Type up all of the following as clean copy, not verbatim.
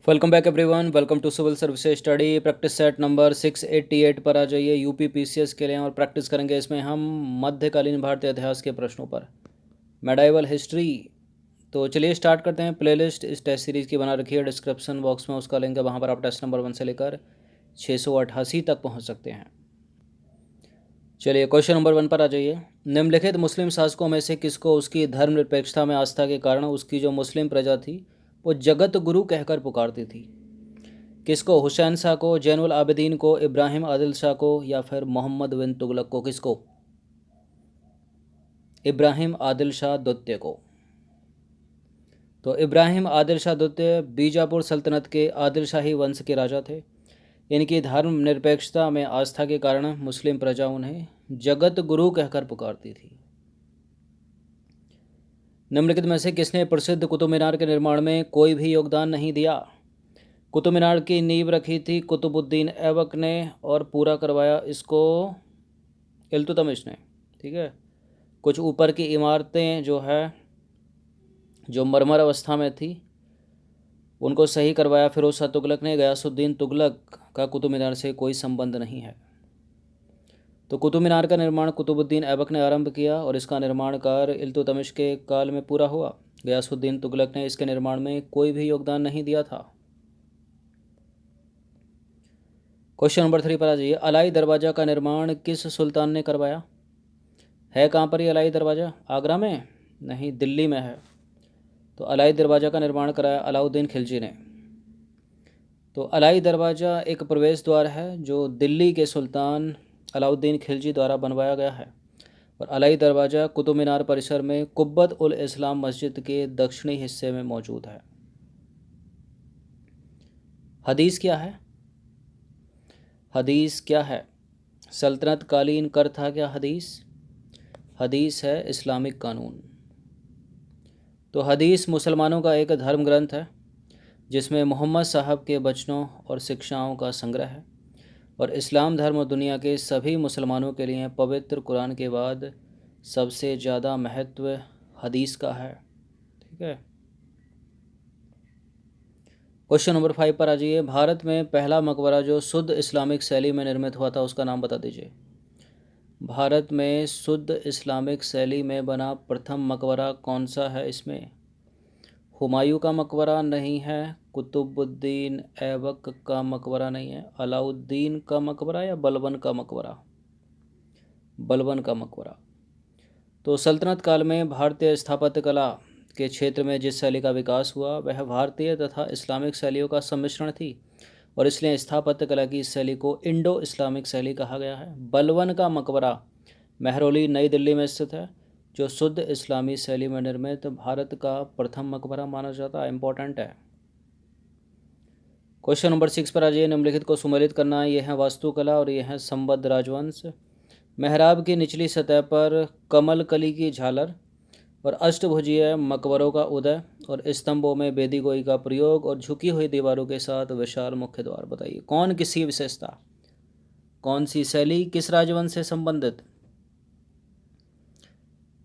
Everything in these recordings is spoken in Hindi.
Welcome back everyone. Welcome to civil services study practice set number 688 पर आ जाइए। यूपी पीसीएस के लिए और प्रैक्टिस करेंगे इसमें हम मध्यकालीन भारतीय इतिहास के प्रश्नों पर मेडाइवल हिस्ट्री। तो चलिए स्टार्ट करते हैं। प्लेलिस्ट इस टेस्ट सीरीज़ की बना रखी है, डिस्क्रिप्शन बॉक्स में उसका लिंक है, वहाँ पर आप टेस्ट नंबर 1 से लेकर 688 तक पहुँच सकते हैं। चलिए क्वेश्चन नंबर 1 पर आ जाइए। निम्नलिखित मुस्लिम शासकों में से किसको उसकी धर्मनिरपेक्षता में आस्था के कारण उसकी जो मुस्लिम प्रजा थी वो जगत गुरु कहकर पुकारती थी? किसको? हुसैन शाह को, जैनुल आबिदीन को, इब्राहिम आदिल शाह को, या फिर मोहम्मद बिन तुगलक को? किसको? इब्राहिम आदिल शाह द्वितीय को। तो इब्राहिम आदिल शाह द्वितीय बीजापुर सल्तनत के आदिल शाही वंश के राजा थे। इनकी धर्मनिरपेक्षता में आस्था के कारण मुस्लिम प्रजा उन्हें जगत गुरु कहकर पुकारती थी। निम्नलिखित में से किसने प्रसिद्ध कुतुब मीनार के निर्माण में कोई भी योगदान नहीं दिया? कुतुब मीनार की नींव रखी थी कुतुबुद्दीन ऐबक ने और पूरा करवाया इसको इल्तुतमिश ने। ठीक है। कुछ ऊपर की इमारतें जो मरमर अवस्था में थी उनको सही करवाया फिरोज शाह तुगलक ने। गयासुद्दीन तुगलक का कुतुब मीनार से कोई संबंध नहीं है। तो कुतुब मीनार का निर्माण कुतुबुद्दीन ऐबक ने आरंभ किया और इसका निर्माण कार्य इल्तुतमिश के काल में पूरा हुआ। गयासुद्दीन तुगलक ने इसके निर्माण में कोई भी योगदान नहीं दिया था। क्वेश्चन नंबर 3 पर आ जाइए। अलाई दरवाज़ा का निर्माण किस सुल्तान ने करवाया? है कहाँ पर ये अलाई दरवाज़ा? आगरा में? नहीं, दिल्ली में है। तो अलाई दरवाज़ा का निर्माण कराया अलाउद्दीन खिलजी ने। तो अलाई दरवाज़ा एक प्रवेश द्वार है जो दिल्ली के सुल्तान अलाउद्दीन खिलजी द्वारा बनवाया गया है। और अलाई दरवाज़ा कुतुब मीनार परिसर में कुब्बत उल इस्लाम मस्जिद के दक्षिणी हिस्से में मौजूद है। हदीस क्या है? हदीस क्या है? सल्तनत कालीन कर था क्या हदीस? हदीस है इस्लामिक कानून। तो हदीस मुसलमानों का एक धर्म ग्रंथ है जिसमें मोहम्मद साहब के बचनों और शिक्षाओं का संग्रह है। और इस्लाम धर्म और दुनिया के सभी मुसलमानों के लिए पवित्र कुरान के बाद सबसे ज़्यादा महत्व हदीस का है। ठीक है। क्वेश्चन नंबर 5 पर आ जाइए। भारत में पहला मकबरा जो शुद्ध इस्लामिक शैली में निर्मित हुआ था उसका नाम बता दीजिए। भारत में शुद्ध इस्लामिक शैली में बना प्रथम मकबरा कौन सा है? इसमें हुमायूं का मकबरा नहीं है, कुतुबुद्दीन ऐबक का मकबरा नहीं है, अलाउद्दीन का मकबरा या बलबन का मकबरा? बलबन का मकबरा। तो सल्तनत काल में भारतीय स्थापत्य कला के क्षेत्र में जिस शैली का विकास हुआ वह भारतीय तथा इस्लामिक शैलियों का सम्मिश्रण थी और इसलिए स्थापत्य कला की इस शैली को इंडो इस्लामिक शैली कहा गया है। बलबन का मकबरा महरौली नई दिल्ली में स्थित है जो शुद्ध इस्लामी शैली में निर्मित भारत का प्रथम मकबरा माना जाता है। इम्पोर्टेंट है। क्वेश्चन नंबर 6 पर आ जाइए। निम्नलिखित को सुमेलित करना है। यह है वास्तुकला और यह है संबद्ध राजवंश। मेहराब की निचली सतह पर कमल कली की झालर और अष्टभुजीय मकबरों का उदय और स्तंभों में बेदी गोई का प्रयोग और झुकी हुई दीवारों के साथ विशाल मुख्य द्वार। बताइए कौन किसी विशेषता, कौन सी शैली किस राजवंश से संबंधित?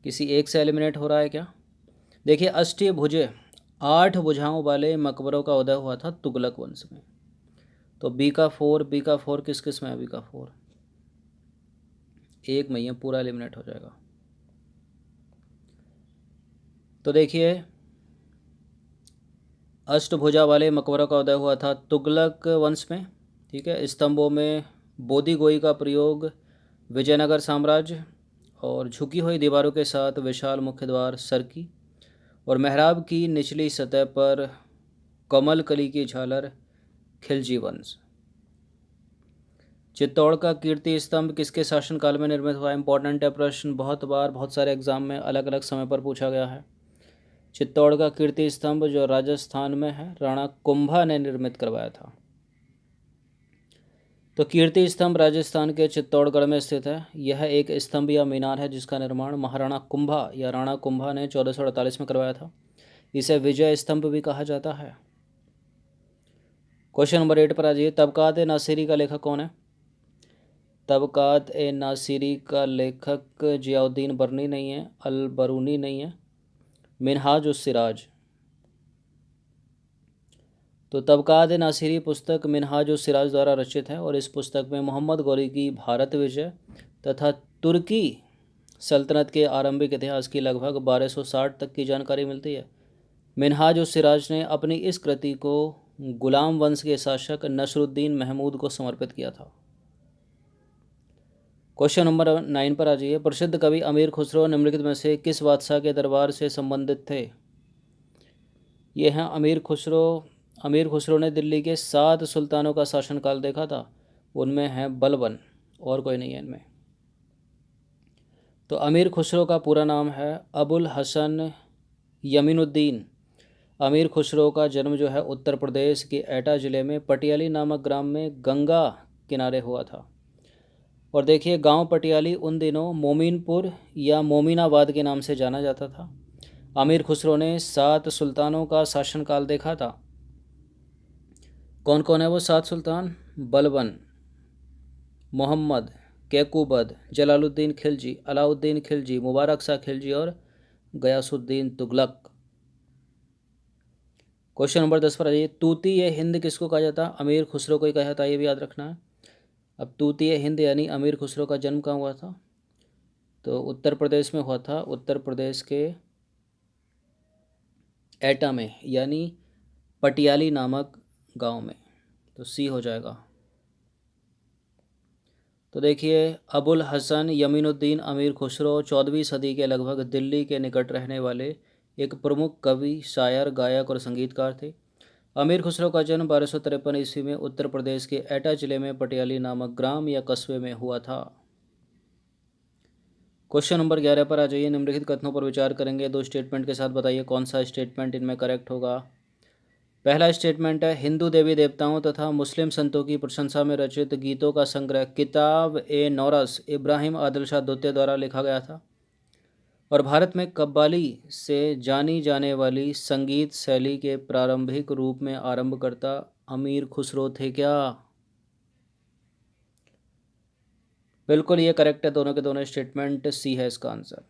किसी एक से एलिमिनेट हो रहा है क्या? देखिए अष्टभुजे 8 भुजाओं वाले मकबरों का उदय हुआ था तुगलक वंश में। तो बी का 4 किस किस में है? बी का 4 एक में ही है, पूरा एलिमिनेट हो जाएगा। तो देखिए अष्टभुजा वाले मकबरों का उदय हुआ था तुगलक वंश में। ठीक है। स्तंभों में बोधी गोई का प्रयोग विजयनगर साम्राज्य और झुकी हुई दीवारों के साथ विशाल मुख्य द्वार सरकी और मेहराब की निचली सतह पर कमल कली की झालर खिलजी वंश। चित्तौड़ का कीर्ति स्तंभ किसके शासनकाल में निर्मित हुआ? इंपॉर्टेंट है प्रश्न, बहुत बार बहुत सारे एग्जाम में अलग अलग समय पर पूछा गया है। चित्तौड़ का कीर्ति स्तंभ जो राजस्थान में है राणा कुंभा ने निर्मित करवाया था। तो कीर्ति स्तंभ राजस्थान के चित्तौड़गढ़ में स्थित है। यह एक स्तंभ या मीनार है जिसका निर्माण महाराणा कुंभा या राणा कुंभा ने 1448 में करवाया था। इसे विजय स्तंभ भी कहा जाता है। क्वेश्चन नंबर 8 पर आ जाइए। तबकात ए नासिरी का लेखक कौन है? तबकात ए नासिरी का लेखक जियाउद्दीन बरनी नहीं है, अल बरूनी नहीं है, मिनहाज उस सिराज। तो तबकात नासिरी पुस्तक मिनहाज सिराज द्वारा रचित है और इस पुस्तक में मोहम्मद गौरी की भारत विजय तथा तुर्की सल्तनत के आरंभिक इतिहास की लगभग 1260 तक की जानकारी मिलती है। मिनहाज सिराज ने अपनी इस कृति को गुलाम वंश के शासक नसरुद्दीन महमूद को समर्पित किया था। क्वेश्चन नंबर 9 पर आ जाइए। प्रसिद्ध कवि अमीर खुसरो निम्नलिखित में से किस बादशाह के दरबार से संबंधित थे? ये हैं अमीर खुसरो। अमीर खुसरो ने दिल्ली के 7 सुल्तानों का शासनकाल देखा था। उनमें है बलबन, और कोई नहीं है इनमें। तो अमीर खुसरो का पूरा नाम है अबुल हसन यमीनुद्दीन। अमीर खुसरो का जन्म जो है उत्तर प्रदेश के एटा ज़िले में पटियाली नामक ग्राम में गंगा किनारे हुआ था। और देखिए, गांव पटियाली उन दिनों मोमिनपुर या मोमिनाबाद के नाम से जाना जाता था। अमीर खुसरो ने 7 सुल्तानों का शासनकाल देखा था। कौन कौन है वो 7 सुल्तान? बलबन, मोहम्मद, कैकुबद, जलालुद्दीन खिलजी, अलाउद्दीन खिलजी, मुबारक शाह खिलजी और गयासुद्दीन तुगलक। क्वेश्चन नंबर 10 पर आइए। तूती हिंद किसको कहा जाता? अमीर खुसरो को ही कहा जाता है, ये भी याद रखना है। अब तूती हिंद यानी अमीर खुसरो का जन्म कहाँ हुआ था? तो उत्तर प्रदेश में हुआ था, उत्तर प्रदेश के एटा में, यानी पटियाली नामक गांव में। तो सी हो जाएगा। तो देखिए, अबुल हसन यमीनुद्दीन अमीर खुसरो 14वीं सदी के लगभग दिल्ली के निकट रहने वाले एक प्रमुख कवि, शायर, गायक और संगीतकार थे। अमीर खुसरो का जन्म 1253 ईस्वी में उत्तर प्रदेश के एटा जिले में पटियाली नामक ग्राम या कस्बे में हुआ था। क्वेश्चन नंबर 11 पर आ जाइए। निम्नलिखित कथनों पर विचार करेंगे। 2 स्टेटमेंट के साथ बताइए कौन सा स्टेटमेंट इनमें करेक्ट होगा। पहला स्टेटमेंट है, हिंदू देवी देवताओं तथा मुस्लिम संतों की प्रशंसा में रचित गीतों का संग्रह किताब ए नौरस इब्राहिम आदिल शाह द्वितीय द्वारा लिखा गया था। और भारत में कव्वाली से जानी जाने वाली संगीत शैली के प्रारंभिक रूप में आरंभकर्ता अमीर खुसरो थे क्या? बिल्कुल ये करेक्ट है, दोनों के दोनों स्टेटमेंट। सी है इसका आंसर।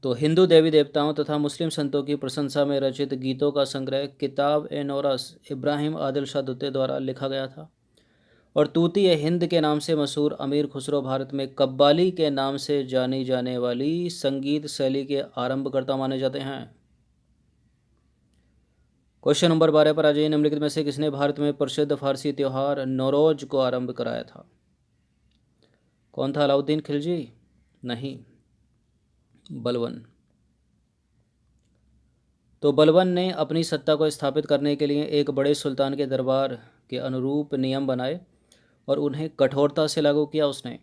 तो हिंदू देवी देवताओं तथा मुस्लिम संतों की प्रशंसा में रचित गीतों का संग्रह किताब ए नौरस इब्राहिम आदिल शाह द्वितीय द्वारा लिखा गया था। और तूती हिंद के नाम से मशहूर अमीर खुसरो भारत में कव्वाली के नाम से जानी जाने वाली संगीत शैली के आरंभकर्ता माने जाते हैं। क्वेश्चन नंबर 12 पर आ जाइए। निम्नलिखित में से किसने भारत में प्रसिद्ध फारसी त्योहार नौरोज को आरंभ कराया था? कौन था? अलाउद्दीन खिलजी? नहीं, बलबन। तो बलबन ने अपनी सत्ता को स्थापित करने के लिए एक बड़े सुल्तान के दरबार के अनुरूप नियम बनाए और उन्हें कठोरता से लागू किया उसने।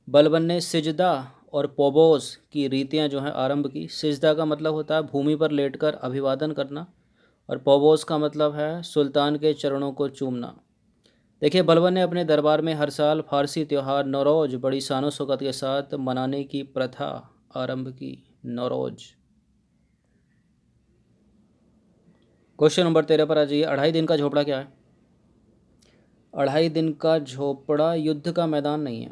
बलबन ने सिजदा और पोबोस की रीतियां जो हैं आरंभ की। सिजदा का मतलब होता है भूमि पर लेटकर अभिवादन करना, और पोबोस का मतलब है सुल्तान के चरणों को चूमना। देखिए, बलबन ने अपने दरबार में हर साल फारसी त्यौहार नौरोज बड़ी शानो शौकत के साथ मनाने की प्रथा आरंभ की। नौरोज। क्वेश्चन नंबर 13 पर आ जाइए। 2.5 दिन का झोपड़ा क्या है? 2.5 दिन का झोपड़ा युद्ध का मैदान नहीं है,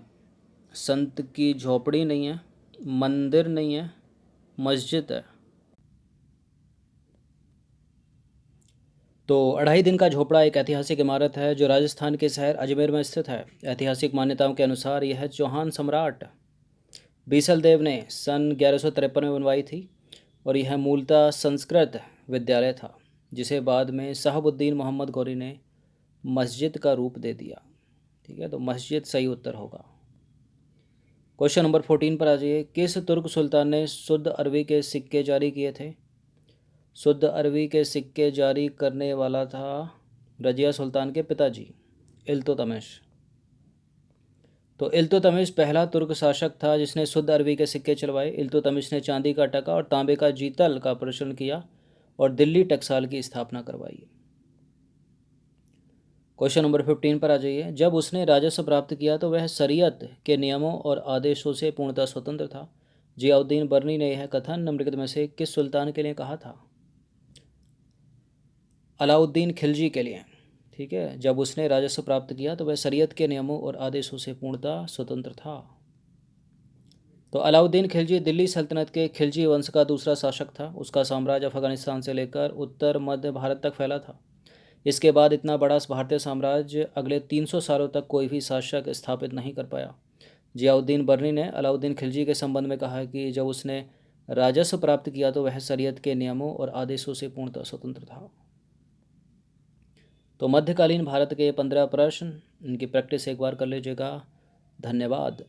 संत की झोपड़ी नहीं है, मंदिर नहीं है, मस्जिद है। तो 2.5 दिन का झोपड़ा एक ऐतिहासिक इमारत है जो राजस्थान के शहर अजमेर में स्थित है। ऐतिहासिक मान्यताओं के अनुसार यह चौहान सम्राट बीसल देव ने सन 1153 में बनवाई थी और यह मूलतः संस्कृत विद्यालय था, जिसे बाद में शहाबुद्दीन मोहम्मद गौरी ने मस्जिद का रूप दे दिया। ठीक है, तो मस्जिद सही उत्तर होगा। क्वेश्चन नंबर 14 पर आ जाइए। किस तुर्क सुल्तान ने शुद्ध अरबी के सिक्के जारी किए थे? शुद्ध अरबी के सिक्के जारी करने वाला था रजिया सुल्तान के पिताजी इल्तुतमिश। तो इल्तुतमिश पहला तुर्क शासक था जिसने शुद्ध अरबी के सिक्के चलवाए। इल्तुतमिश ने चांदी का टका और तांबे का जीतल का प्रचलन किया और दिल्ली टकसाल की स्थापना करवाई। क्वेश्चन नंबर 15 पर आ जाइए। जब उसने राजस्व प्राप्त किया तो वह शरीयत के नियमों और आदेशों से पूर्णतः स्वतंत्र था। जियाउद्दीन बर्नी ने यह कथन निम्नलिखित में से किस सुल्तान के लिए कहा था? अलाउद्दीन खिलजी के लिए। ठीक है, जब उसने राजस्व प्राप्त किया तो वह शरीयत के नियमों और आदेशों से पूर्णतः स्वतंत्र था। तो अलाउद्दीन खिलजी दिल्ली सल्तनत के खिलजी वंश का दूसरा शासक था। उसका साम्राज्य अफगानिस्तान से लेकर उत्तर मध्य भारत तक फैला था। इसके बाद इतना बड़ा भारतीय साम्राज्य अगले 300 सालों तक कोई भी शासक स्थापित नहीं कर पाया। जियाउद्दीन बर्नी ने अलाउद्दीन खिलजी के संबंध में कहा कि जब उसने राजस्व प्राप्त किया तो वह शरीयत के नियमों और आदेशों से पूर्णतः स्वतंत्र था। तो मध्यकालीन भारत के 15 प्रश्न, इनकी प्रैक्टिस एक बार कर लीजिएगा। धन्यवाद।